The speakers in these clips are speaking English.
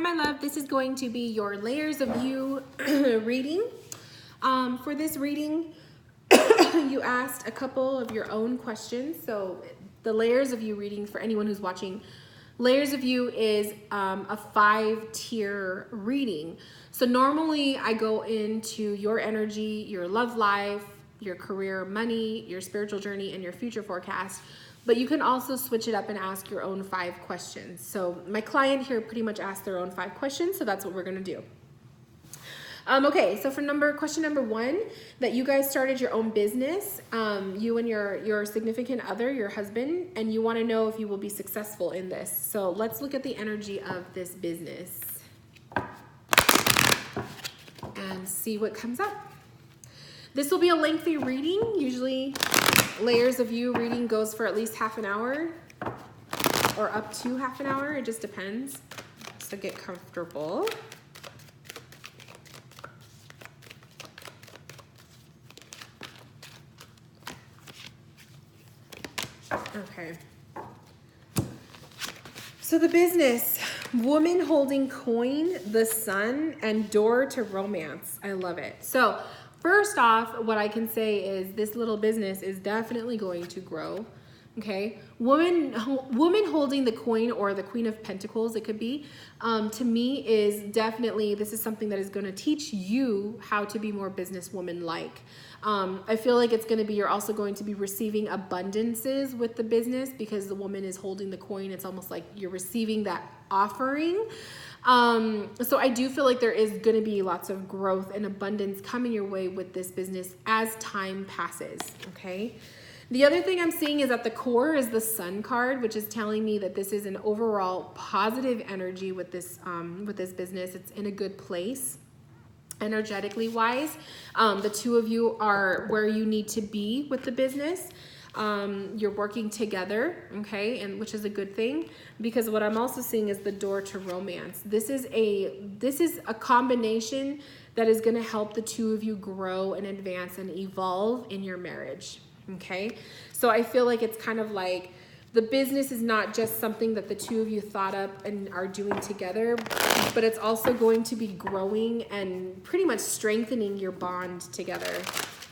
my love. This is going to be your layers of you reading. For this reading, you asked a couple of your own questions. So the layers of you reading, for anyone who's watching, layers of you is a 5-tier reading. So normally I go into your energy, your love life, your career, money, your spiritual journey, and your future forecast. But you can also switch it up and ask your own 5 questions. So my client here pretty much asked their own 5 questions, so that's what we're gonna do. Okay, so for question number 1, that you guys started your own business, you and your significant other, your husband, and you wanna know if you will be successful in this. So let's look at the energy of this business and see what comes up. This will be a lengthy reading. Usually layers of you reading goes for at least half an hour or up to half an hour. It just depends. So get comfortable. Okay. So the business, woman holding coin, the sun, and door to romance. I love it. So first off, what I can say is this little business is definitely going to grow. Okay, woman holding the coin, or the Queen of Pentacles, it could be, to me is definitely, this is something that is going to teach you how to be more businesswoman-like. I feel like it's going to be, you're also going to be receiving abundances with the business because the woman is holding the coin. It's almost like you're receiving that offering. So I do feel like there is going to be lots of growth and abundance coming your way with this business as time passes. Okay. The other thing I'm seeing is at the core is the Sun card, which is telling me that this is an overall positive energy with this business. It's in a good place energetically wise. The two of you are where you need to be with the business. You're working together, okay, and which is a good thing, because what I'm also seeing is the door to romance. This is a combination that is going to help the two of you grow and advance and evolve in your marriage. Okay, so I feel like it's kind of like the business is not just something that the two of you thought up and are doing together, but it's also going to be growing and pretty much strengthening your bond together,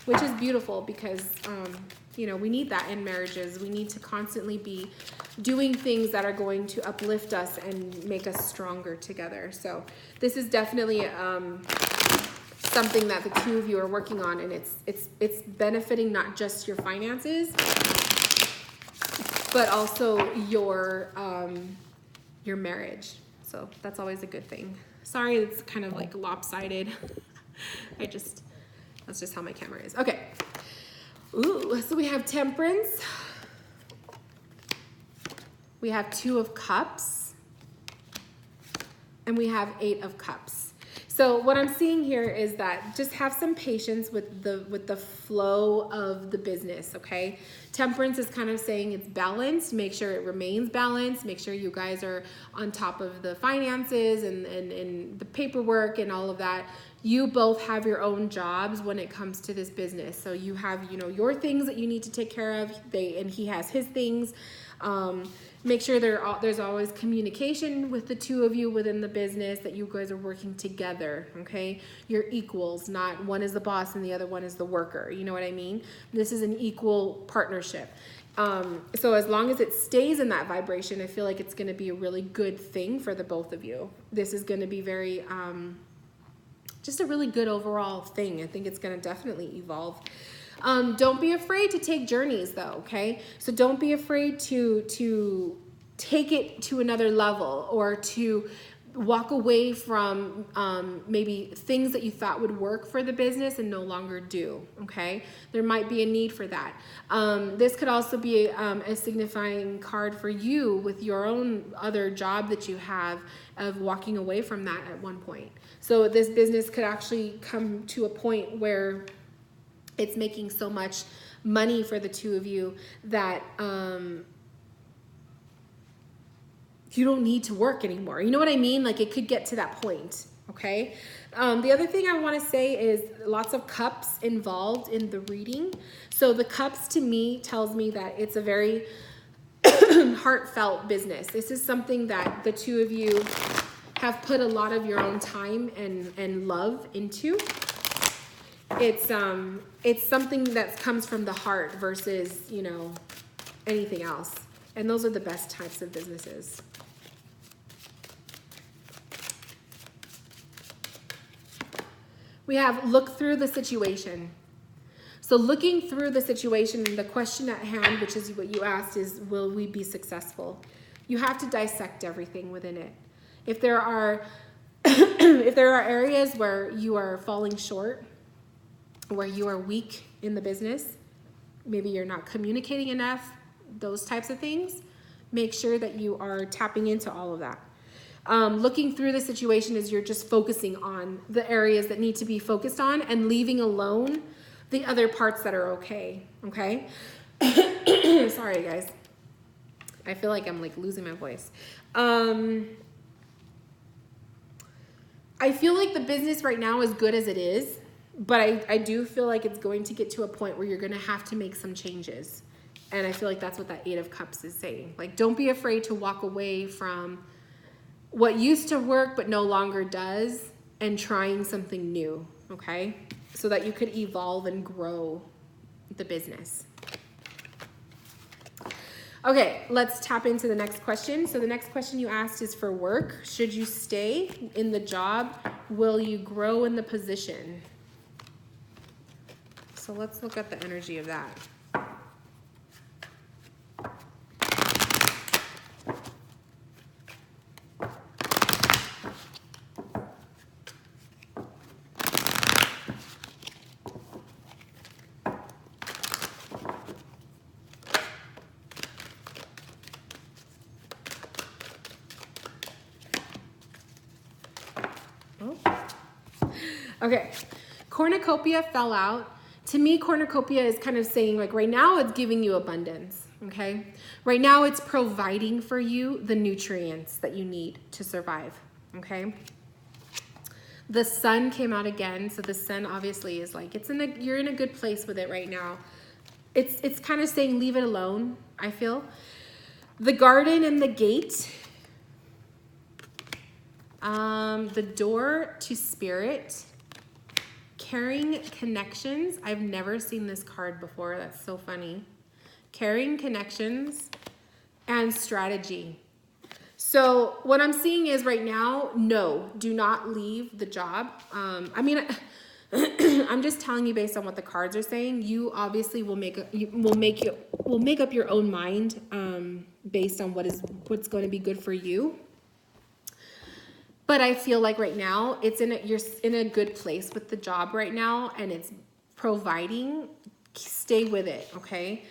which is beautiful because, you know, we need that in marriages. We need to constantly be doing things that are going to uplift us and make us stronger together. So this is definitely something that the two of you are working on, and it's benefiting not just your finances, but also your marriage. So that's always a good thing. Sorry, it's kind of like lopsided. That's just how my camera is. Okay. Ooh, so we have Temperance. We have 2 of Cups. And we have 8 of Cups. So what I'm seeing here is that just have some patience with the flow of the business, okay? Temperance is kind of saying it's balanced. Make sure it remains balanced. Make sure you guys are on top of the finances and the paperwork and all of that. You both have your own jobs when it comes to this business. So you have, you know, your things that you need to take care of, and he has his things. Make sure there's always communication with the two of you within the business, that you guys are working together, okay? You're equals, not one is the boss and the other one is the worker. You know what I mean? This is an equal partnership. So as long as it stays in that vibration, I feel like it's going to be a really good thing for the both of you. This is going to be very, just a really good overall thing. I think it's going to definitely evolve. Don't be afraid to take journeys though, okay? So don't be afraid to take it to another level, or to walk away from maybe things that you thought would work for the business and no longer do, okay? There might be a need for that. This could also be a signifying card for you with your own other job that you have, of walking away from that at one point. So this business could actually come to a point where it's making so much money for the two of you that you don't need to work anymore. You know what I mean? Like, it could get to that point, okay? The other thing I want to say is lots of cups involved in the reading. So the cups to me tells me that it's a very heartfelt business. This is something that the two of you have put a lot of your own time and love into. It's something that comes from the heart versus, you know, anything else. And those are the best types of businesses. We have look through the situation. So looking through the situation, the question at hand, which is what you asked, is will we be successful? You have to dissect everything within it. If there are if there are areas where you are falling short, where you are weak in the business, maybe you're not communicating enough, those types of things, make sure that you are tapping into all of that. Looking through the situation is you're just focusing on the areas that need to be focused on and leaving alone the other parts that are okay. Sorry, guys. I feel like I'm like losing my voice. I feel like the business right now is good as it is, but I do feel like it's going to get to a point where you're going to have to make some changes. And I feel like that's what that 8 of Cups is saying. Like, don't be afraid to walk away from what used to work but no longer does and trying something new, okay? So that you could evolve and grow the business. Okay, let's tap into the next question. So the next question you asked is for work. Should you stay in the job? Will you grow in the position? So let's look at the energy of that. Okay, cornucopia fell out. To me, cornucopia is kind of saying, like, right now it's giving you abundance, okay? Right now it's providing for you the nutrients that you need to survive, okay? The sun came out again, so the sun obviously is like, you're in a good place with it right now. It's kind of saying leave it alone, I feel. The garden and the gate. The door to spirit. Carrying connections. I've never seen this card before. That's so funny. Carrying connections and strategy. So what I'm seeing is right now, no, do not leave the job. I mean, I'm just telling you based on what the cards are saying. You obviously will make up your own mind based on what's going to be good for you. But I feel like right now you're in a good place with the job right now, and it's providing. Stay with it, okay?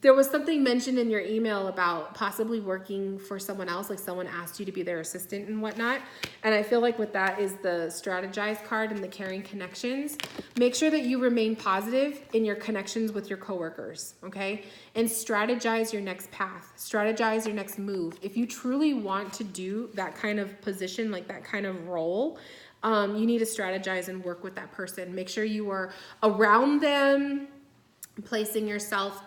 There was something mentioned in your email about possibly working for someone else, like someone asked you to be their assistant and whatnot. And I feel like with that is the strategize card and the caring connections. Make sure that you remain positive in your connections with your coworkers, okay? And strategize your next path. Strategize your next move. If you truly want to do that kind of position, like that kind of role, you need to strategize and work with that person. Make sure you are around them, placing yourself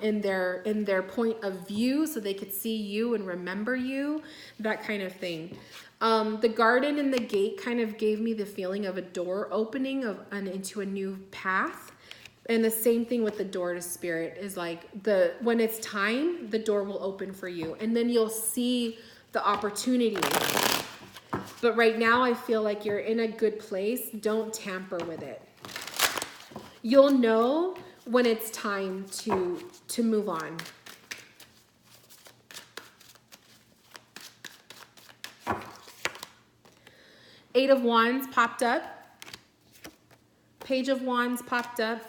in their point of view so they could see you and remember you, that kind of thing. The garden and the gate kind of gave me the feeling of a door opening into a new path. And the same thing with the door to spirit is like when it's time, the door will open for you and then you'll see the opportunity. But right now I feel like you're in a good place. Don't tamper with it. You'll know when it's time to move on. Eight of Wands popped up. Page of Wands popped up.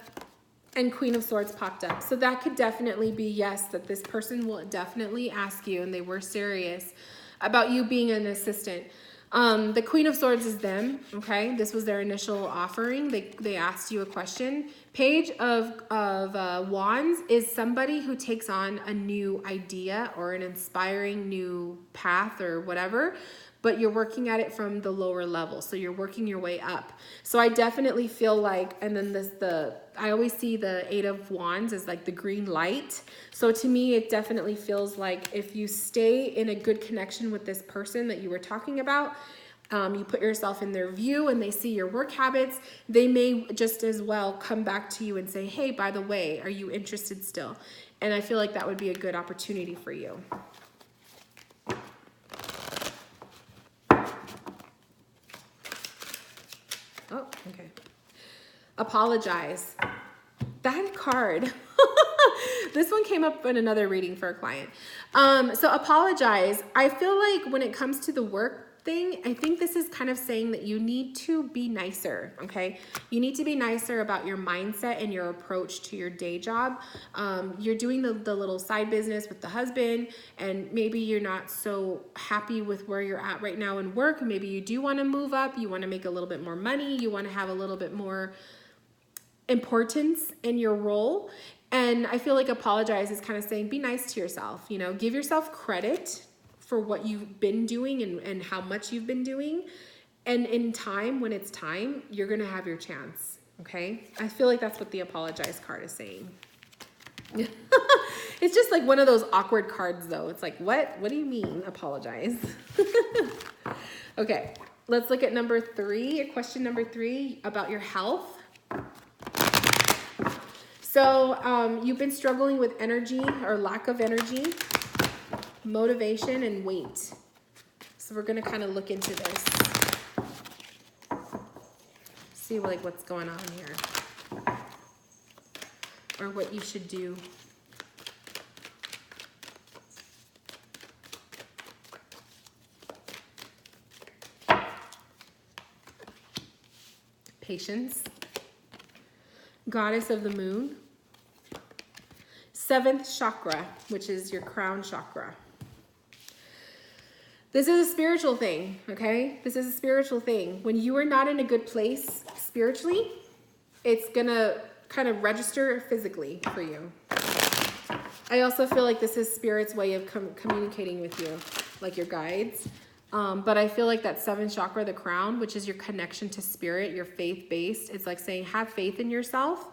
And Queen of Swords popped up. So that could definitely be yes, that this person will definitely ask you, and they were serious about you being an assistant. The Queen of Swords is them, okay? This was their initial offering. They asked you a question. Page of Wands is somebody who takes on a new idea or an inspiring new path or whatever. but you're working at it from the lower level. So you're working your way up. So I definitely feel like, and then I always see the 8 of Wands as like the green light. So to me, it definitely feels like if you stay in a good connection with this person that you were talking about, you put yourself in their view and they see your work habits, they may just as well come back to you and say, hey, by the way, are you interested still? And I feel like that would be a good opportunity for you. Oh, okay. Apologize. That card. This one came up in another reading for a client. So apologize. I feel like when it comes to the work thing, I think this is kind of saying that you need to be nicer, okay? You need to be nicer about your mindset and your approach to your day job. You're doing the little side business with the husband, and maybe you're not so happy with where you're at right now in work. Maybe you do want to move up. You want to make a little bit more money. You want to have a little bit more importance in your role. And I feel like apologize is kind of saying be nice to yourself, you know, give yourself credit for what you've been doing and how much you've been doing. And in time, when it's time, you're going to have your chance. Okay. I feel like that's what the apologize card is saying. It's just like one of those awkward cards though. It's like, what do you mean apologize? Okay. Let's look at number 3, question number 3 about your health. So you've been struggling with energy or lack of energy, motivation, and weight. So we're going to kind of look into this. See like what's going on here. Or what you should do. Patience. Goddess of the moon. 7th chakra, which is your crown chakra. This is a spiritual thing, okay? This is a spiritual thing. When you are not in a good place spiritually, it's gonna kind of register physically for you. I also feel like this is Spirit's way of communicating with you, like your guides. But I feel like that 7th chakra, the crown, which is your connection to Spirit, your faith-based, it's like saying have faith in yourself,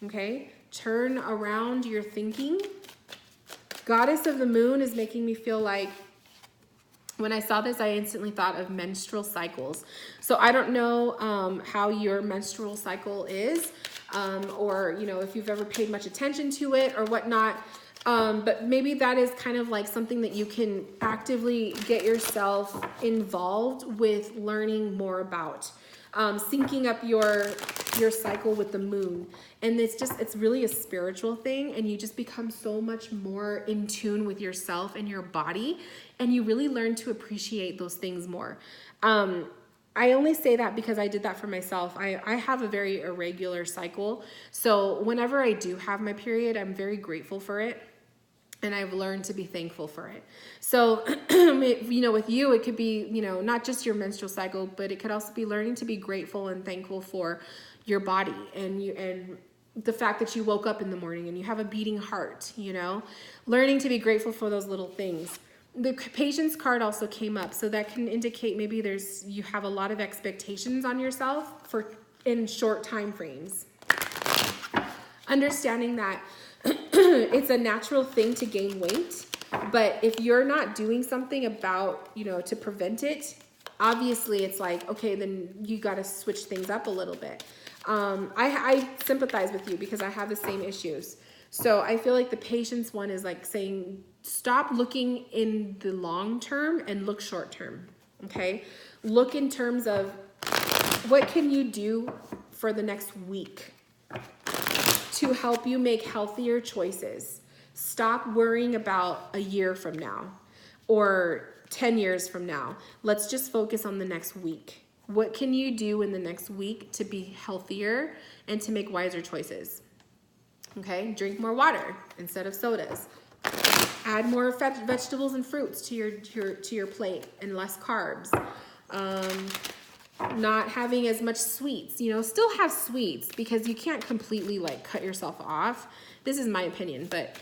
okay? Turn around your thinking. Goddess of the moon is making me feel like, when I saw this, I instantly thought of menstrual cycles. So I don't know how your menstrual cycle is, or you know if you've ever paid much attention to it or whatnot. But maybe that is kind of like something that you can actively get yourself involved with learning more about. Syncing up your cycle with the moon. And it's really a spiritual thing, and you just become so much more in tune with yourself and your body, and you really learn to appreciate those things more. I only say that because I did that for myself. I have a very irregular cycle. So whenever I do have my period, I'm very grateful for it. And I've learned to be thankful for it. So, you know, with you, it could be, you know, not just your menstrual cycle, but it could also be learning to be grateful and thankful for your body and the fact that you woke up in the morning and you have a beating heart, you know, learning to be grateful for those little things. The patience card also came up. So that can indicate maybe you have a lot of expectations on yourself in short time frames. Understanding that it's a natural thing to gain weight, but if you're not doing something about, you know, to prevent it, obviously it's like, okay, then you got to switch things up a little bit. I sympathize with you because I have the same issues. So I feel like the patience one is like saying, stop looking in the long term and look short term. Okay. Look in terms of what can you do for the next week to help you make healthier choices. Stop worrying about a year from now or 10 years from now. Let's just focus on the next week. What can you do in the next week to be healthier and to make wiser choices? Okay, drink more water instead of sodas. Add more vegetables and fruits to your plate and less carbs. Not having as much sweets, you know, still have sweets because you can't completely like cut yourself off. This is my opinion, but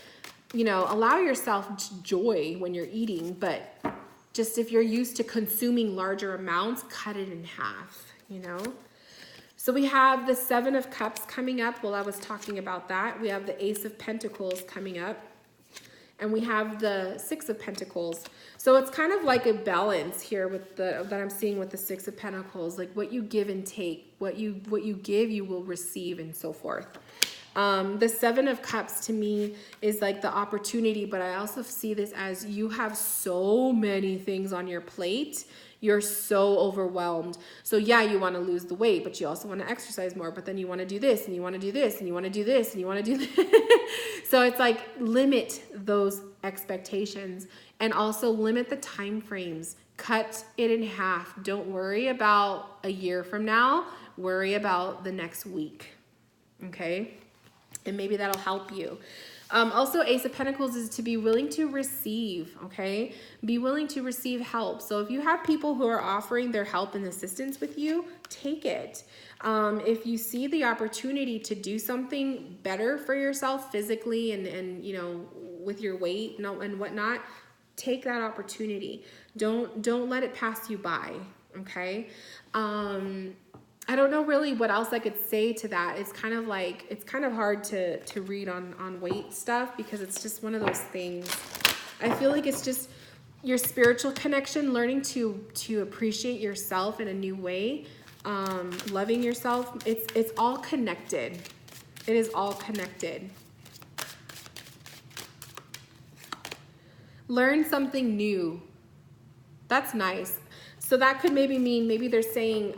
you know, allow yourself joy when you're eating, but Just if you're used to consuming larger amounts, cut it in half, you know? So we have the 7 of Cups coming up. Well, I was talking about that. We have the Ace of Pentacles coming up. And we have the 6 of Pentacles. So it's kind of like a balance here with that I'm seeing with the 6 of Pentacles, like what you give and take, what you give, you will receive, and so forth. The 7 of Cups to me is like the opportunity, but I also see this as you have so many things on your plate. You're so overwhelmed. So yeah, you want to lose the weight, but you also want to exercise more, but then you want to do this and you want to do this and you want to do this and you want to do this. So it's like limit those expectations and also limit the time frames. Cut it in half. Don't worry about a year from now. Worry about the next week. Okay? And maybe that'll help you. Also, Ace of Pentacles is to be willing to receive, okay? Be willing to receive help. So if you have people who are offering their help and assistance with you, take it. If you see the opportunity to do something better for yourself physically and you know, with your weight and whatnot, take that opportunity. Don't let it pass you by, okay? I don't know really what else I could say to that. It's kind of like, it's kind of hard to read on weight stuff because it's just one of those things. I feel like it's just your spiritual connection, learning to appreciate yourself in a new way, loving yourself. It's all connected. It is all connected. Learn something new. That's nice. So that could maybe mean, maybe they're saying,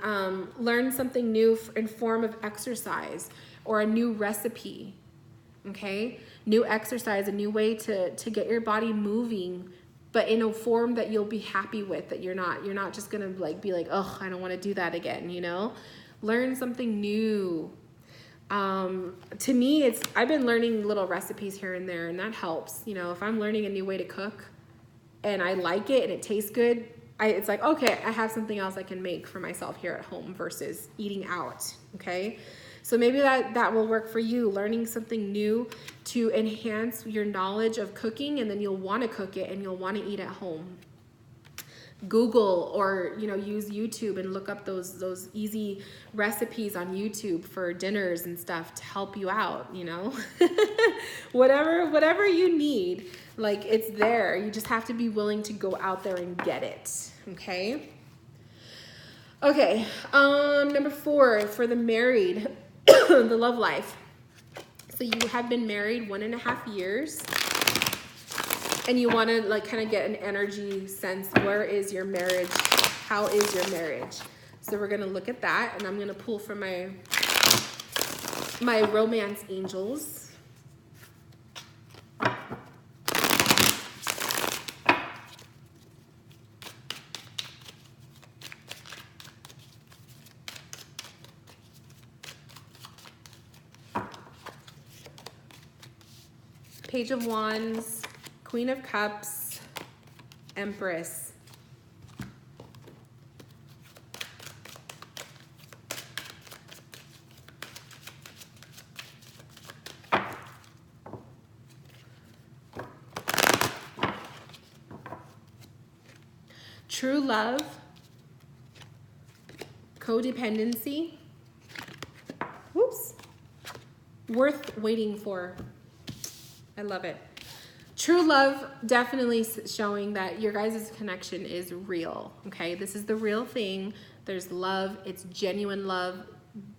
learn something new in form of exercise or a new recipe, okay? New exercise, a new way to get your body moving, but in a form that you'll be happy with, that you're not just gonna like be like, oh, I don't wanna do that again, you know? Learn something new. To me, I've been learning little recipes here and there, and that helps. You know, if I'm learning a new way to cook and I like it and it tastes good, it's like, okay, I have something else I can make for myself here at home versus eating out, okay? So maybe that will work for you, learning something new to enhance your knowledge of cooking, and then you'll want to cook it and you'll want to eat at home. Google or, you know, use YouTube and look up those easy recipes on YouTube for dinners and stuff to help you out, you know? whatever you need, like, it's there. You just have to be willing to go out there and get it, okay? Okay, number 4, for the married, the love life. So you have been married 1.5 years. And you want to like kind of get an energy sense. Where is your marriage? How is your marriage? So we're going to look at that, and I'm going to pull from my romance angels. Page of Wands, Queen of Cups, Empress. True love, codependency, whoops, worth waiting for. I love it. True love, definitely showing that your guys' connection is real, okay? This is the real thing. There's love. It's genuine love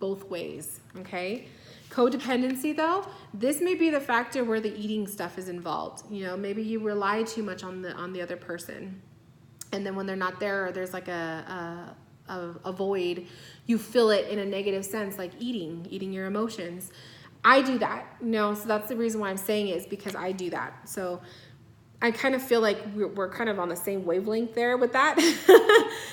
both ways, okay? Codependency, though, this may be the factor where the eating stuff is involved. You know, maybe you rely too much on the other person. And then when they're not there, or there's like a void, you fill it in a negative sense, like eating your emotions. I do that, you know, so that's the reason why I'm saying it, is because I do that. So I kind of feel like we're kind of on the same wavelength there with that.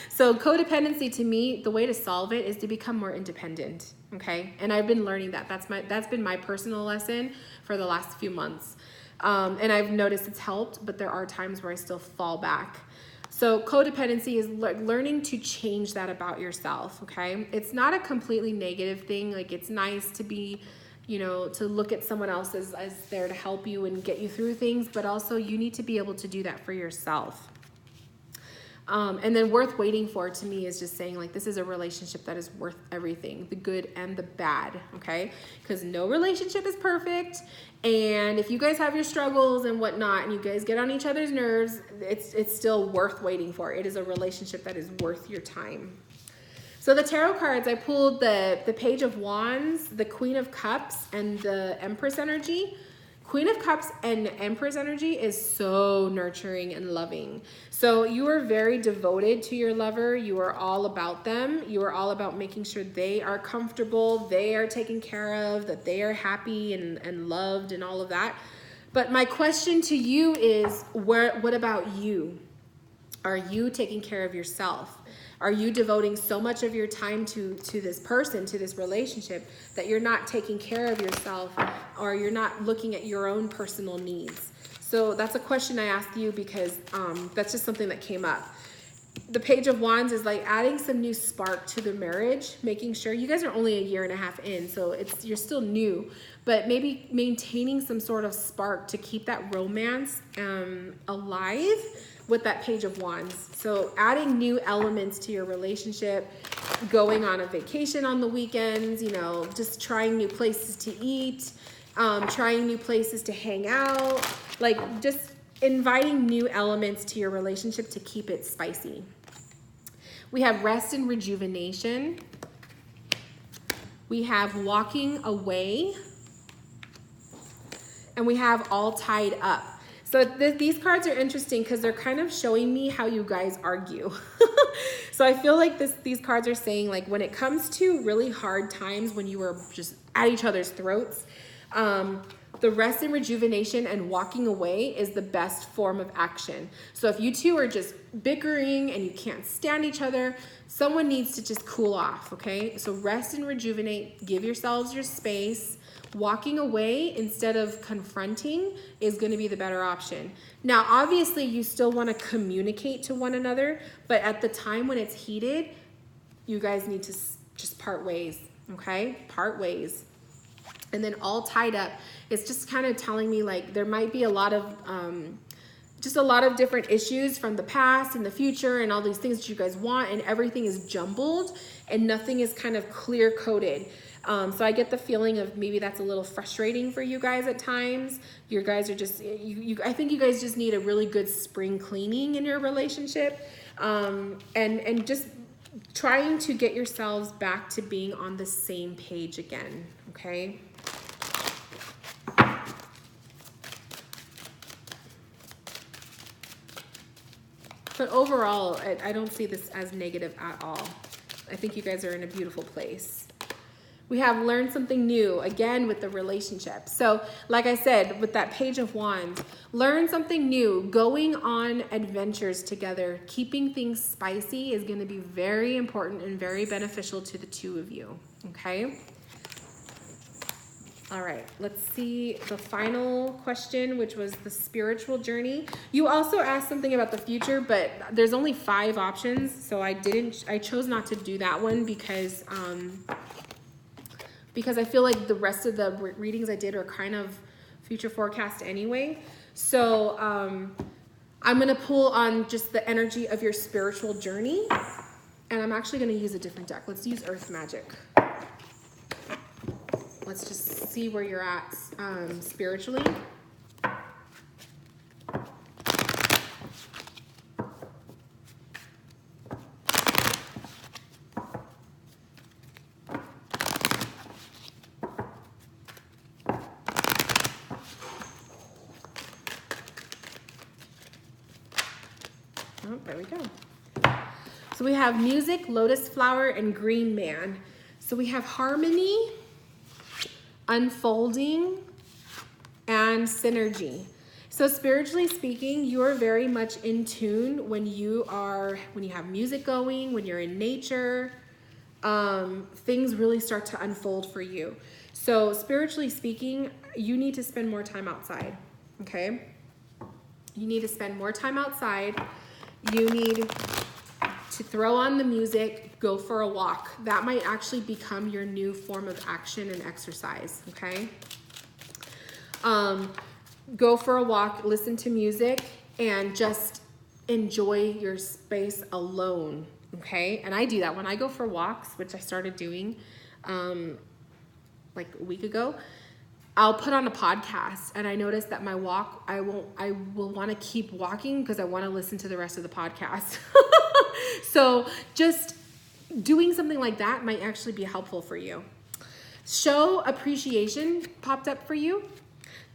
So codependency, to me, the way to solve it is to become more independent, okay? And I've been learning that. That's been my personal lesson for the last few months. And I've noticed it's helped, but there are times where I still fall back. So codependency is learning to change that about yourself, okay? It's not a completely negative thing. Like, it's nice to be, you know, to look at someone else as there to help you and get you through things, but also you need to be able to do that for yourself. And then worth waiting for to me is just saying like, this is a relationship that is worth everything, the good and the bad, okay? Because no relationship is perfect. And if you guys have your struggles and whatnot, and you guys get on each other's nerves, it's still worth waiting for. It is a relationship that is worth your time. So the tarot cards, I pulled the Page of Wands, the Queen of Cups, and the Empress energy. Queen of Cups and Empress energy is so nurturing and loving. So you are very devoted to your lover. You are all about them. You are all about making sure they are comfortable, they are taken care of, that they are happy and loved and all of that. But my question to you is, what about you? Are you taking care of yourself? Are you devoting so much of your time to this person, to this relationship, that you're not taking care of yourself, or you're not looking at your own personal needs? So that's a question I asked you because that's just something that came up. The Page of Wands is like adding some new spark to the marriage, making sure you guys are only a year and a half in, so you're still new, but maybe maintaining some sort of spark to keep that romance alive with that Page of Wands. So adding new elements to your relationship, going on a vacation on the weekends, you know, just trying new places to eat, trying new places to hang out, like just inviting new elements to your relationship to keep it spicy. We have rest and rejuvenation. We have walking away. And we have all tied up. So these cards are interesting because they're kind of showing me how you guys argue. So I feel like these cards are saying, like, when it comes to really hard times when you are just at each other's throats, the rest and rejuvenation and walking away is the best form of action. So if you two are just bickering and you can't stand each other, someone needs to just cool off, okay? So rest and rejuvenate, give yourselves your space. Walking away instead of confronting is going to be the better option. Now, obviously, you still want to communicate to one another, but at the time when it's heated, you guys need to just part ways, okay? Part ways. And then all tied up, it's just kind of telling me like there might be a lot of just a lot of different issues from the past and the future and all these things that you guys want, and everything is jumbled and nothing is kind of clear coded. So I get the feeling of maybe that's a little frustrating for you guys at times. You guys are just, I think you guys just need a really good spring cleaning in your relationship, and just trying to get yourselves back to being on the same page again, okay? But overall, I don't see this as negative at all. I think you guys are in a beautiful place. We have learned something new, again, with the relationship. So like I said, with that Page of Wands, learn something new. Going on adventures together, keeping things spicy is going to be very important and very beneficial to the two of you, okay? All right, let's see the final question, which was the spiritual journey. You also asked something about the future, but there's only 5 options, so I chose not to do that one because I feel like the rest of the readings I did are kind of future forecast anyway. So I'm going to pull on just the energy of your spiritual journey, and I'm actually going to use a different deck. Let's use Earth Magic. Let's just see where you're at spiritually. Oh, there we go. So we have music, lotus flower, and green man. So we have harmony, unfolding, and synergy. So spiritually speaking, you are very much in tune when you have music going, when you're in nature, things really start to unfold for you. So spiritually speaking, you need to spend more time outside, okay? You need to spend more time outside. You need to throw on the music, go for a walk. That might actually become your new form of action and exercise, okay? Go for a walk, listen to music, and just enjoy your space alone, okay? And I do that when I go for walks, which I started doing like a week ago. I'll put on a podcast, and I notice that my walk, I will want to keep walking because I want to listen to the rest of the podcast. So just doing something like that might actually be helpful for you. Show appreciation popped up for you.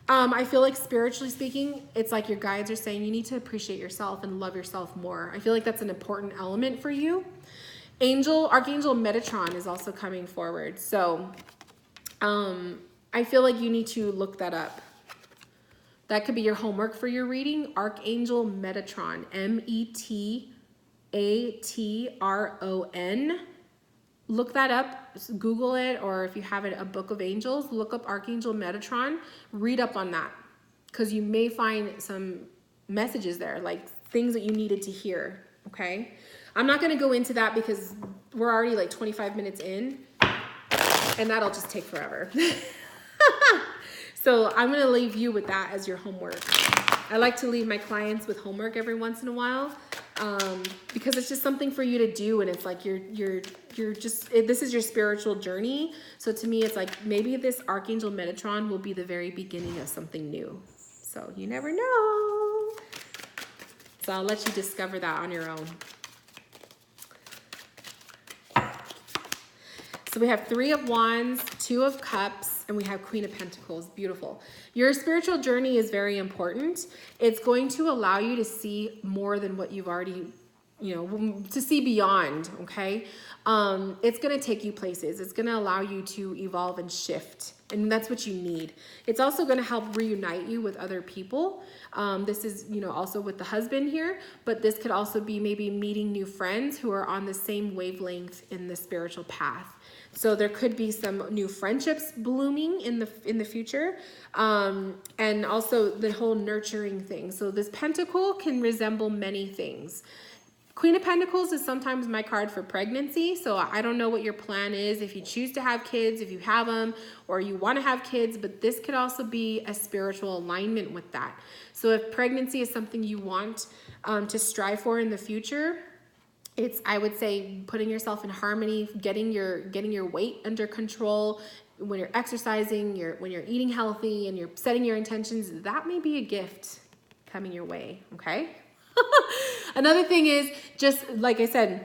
I feel like spiritually speaking, it's like your guides are saying you need to appreciate yourself and love yourself more. I feel like that's an important element for you. Archangel Metatron is also coming forward. So I feel like you need to look that up. That could be your homework for your reading. Archangel Metatron, Metatron. Look that up, Google it, or if you have a book of angels, look up Archangel Metatron, read up on that, because you may find some messages there, like things that you needed to hear, okay? I'm not gonna go into that because we're already like 25 minutes in, and that'll just take forever. So I'm gonna leave you with that as your homework. I like to leave my clients with homework every once in a while, because it's just something for you to do, and it's like this is your spiritual journey. So to me, it's like maybe this Archangel Metatron will be the very beginning of something new. So you never know. So I'll let you discover that on your own. So we have 3 of Wands, 2 of Cups, and we have Queen of Pentacles. Beautiful. Your spiritual journey is very important. It's going to allow you to see more than what you've already, to see beyond, okay? It's going to take you places. It's going to allow you to evolve and shift, and that's what you need. It's also going to help reunite you with other people. This is, also with the husband here, but this could also be maybe meeting new friends who are on the same wavelength in the spiritual path. So there could be some new friendships blooming in the future, and also the whole nurturing thing. So this pentacle can resemble many things. Queen of Pentacles is sometimes my card for pregnancy. So I don't know what your plan is, if you choose to have kids, if you have them, or you want to have kids, but this could also be a spiritual alignment with that. So if pregnancy is something you want to strive for in the future, it's, I would say, putting yourself in harmony, getting your weight under control. When you're exercising, when you're eating healthy, and you're setting your intentions, that may be a gift coming your way, okay? Another thing is, just like I said,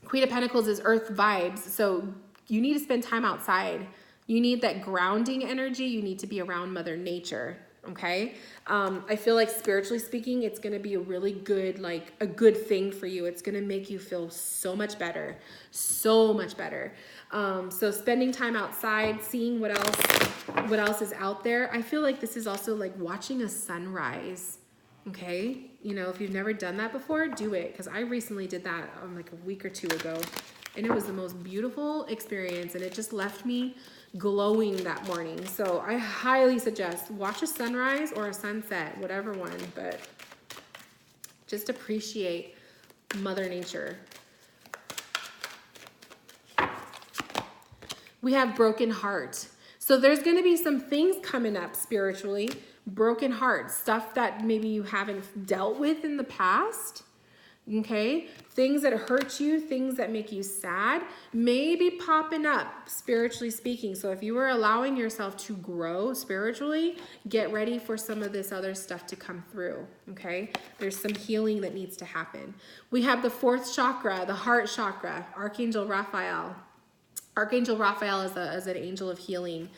Queen of Pentacles is earth vibes. So you need to spend time outside. You need that grounding energy. You need to be around Mother Nature. Okay. I feel like spiritually speaking, it's going to be a really good, like a good thing for you. It's going to make you feel so much better, so much better. So spending time outside, seeing what else is out there. I feel like this is also like watching a sunrise. Okay. If you've never done that before, do it. Cause I recently did that like a week or 2 ago, and it was the most beautiful experience, and it just left me glowing that morning. So I highly suggest watch a sunrise or a sunset, whatever one, but just appreciate Mother Nature. We have broken heart. So there's going to be some things coming up spiritually, broken heart, stuff that maybe you haven't dealt with in the past. Okay, things that hurt you, things that make you sad, may be popping up spiritually speaking. So if you are allowing yourself to grow spiritually, get ready for some of this other stuff to come through. Okay, there's some healing that needs to happen. We have the 4th chakra, the heart chakra, Archangel Raphael. Archangel Raphael is an angel of healing.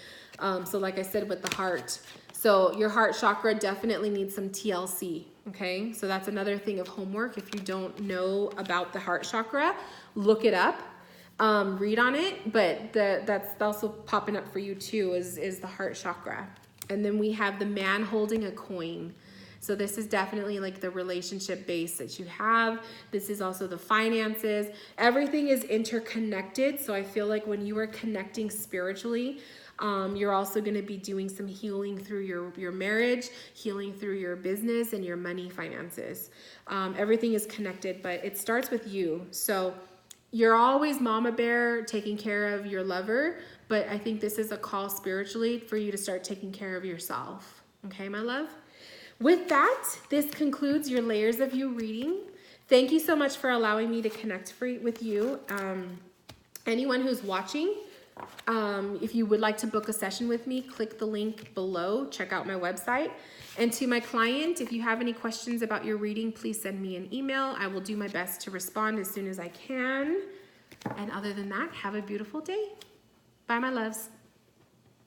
So like I said, with the heart. So your heart chakra definitely needs some TLC, okay? So that's another thing of homework. If you don't know about the heart chakra, look it up, read on it, but that's also popping up for you too, is the heart chakra. And then we have the man holding a coin. So this is definitely like the relationship base that you have. This is also the finances. Everything is interconnected. So I feel like when you are connecting spiritually, you're also going to be doing some healing through your marriage, healing through your business and your money finances. Everything is connected, but it starts with you. So you're always mama bear taking care of your lover, but I think this is a call spiritually for you to start taking care of yourself. Okay, my love? With that, this concludes your Layers of You reading. Thank you so much for allowing me to connect with you. Anyone who's watching, if you would like to book a session with me, click the link below. Check out my website. And to my client, if you have any questions about your reading, please send me an email. I will do my best to respond as soon as I can. And other than that, have a beautiful day. Bye, my loves.